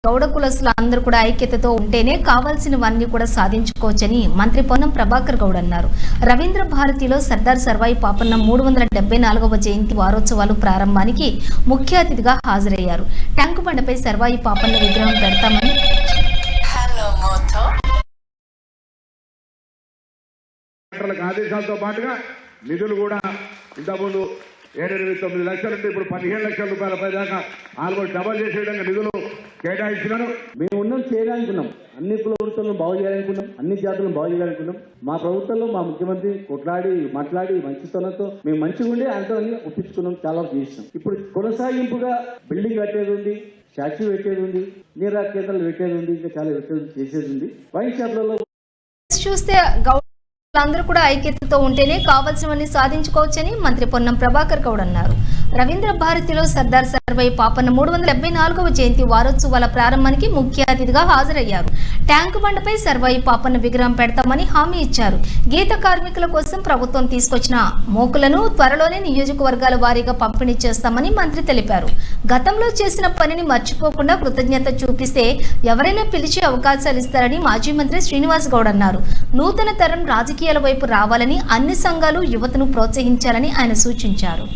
గౌడ కులస్తుల అందరూ కూడా ఐక్యతతో ఉంటేనే కావాల్సినవన్నీ కూడా సాధించుకోవచ్చని మంత్రి పొన్నం ప్రభాకర్ గౌడ్ అన్నారు. రవీంద్ర భారతిలో సర్దార్ సర్వాయి పాపన్న 374వ జయంతి వారోత్సవాలు ప్రారంభానికి ముఖ్య అతిథిగా హాజరయ్యారు. ట్యాంకు బండపై సర్వాయి పాపన్న విగ్రహం పెడతామని ఆదేశాలతో పాటుగా నిధులు కూడా ఇంతకుముందు 7-9 లక్షలు అంటే ఇప్పుడు 15 లక్షల రూపాయల పైదాకా ఆల్మోస్ట్ డబల్ చేసే విధంగా నిధులు కేటాయించినాను. మేము ఉన్నాం చేయాలనుకున్నాం, అన్ని కుల వృత్తులను బాగు చేయాలనుకున్నాం, అన్ని జాతులను బాగు చేయాలనుకున్నాం. మా ప్రభుత్వంలో మా ముఖ్యమంత్రి మాట్లాడి మంచితనంతో మేము మంచిగా ఉండి అందరినీ ఒప్పించుకున్నాం, చాలా చేసినాం. ఇప్పుడు కొనసాగింపుగా బిల్డింగ్ కట్టేది ఉంది, స్టాచ్యూ పెట్టేది ఉంది, నీరా కేంద్రాలు పెట్టేది ఉంది, ఇంకా చాలా చేసేది ఉంది. వైన్ షాప్లలో చూస్తే అందరూ కూడా ఐక్యతతో ఉంటేనే కావాల్సినవన్నీ సాధించుకోవచ్చని మంత్రి పొన్నం ప్రభాకర్ గౌడ్ అన్నారు. రవీంద్ర భారతిలో సర్దార్ సర్వాయి పాపన్న 374వ జయంతి వారోత్సవాల ప్రారంభానికి ముఖ్య అతిథిగా హాజరయ్యారు. ట్యాంకు బండపై సర్వాయి పాపన్న విగ్రహం పెడతామని హామీ ఇచ్చారు. గీత కార్మికుల కోసం ప్రభుత్వం తీసుకొచ్చిన మోకులను త్వరలోనే నియోజకవర్గాల వారీగా పంపిణీ చేస్తామని మంత్రి తెలిపారు. గతంలో చేసిన పనిని మర్చిపోకుండా కృతజ్ఞత చూపిస్తే ఎవరైనా పిలిచే అవకాశాలు ఇస్తారని మాజీ మంత్రి శ్రీనివాస్ గౌడ్ అన్నారు. నూతన తరం రాజకీయాల వైపు రావాలని, అన్ని సంఘాలు యువతను ప్రోత్సహించాలని ఆయన సూచించారు.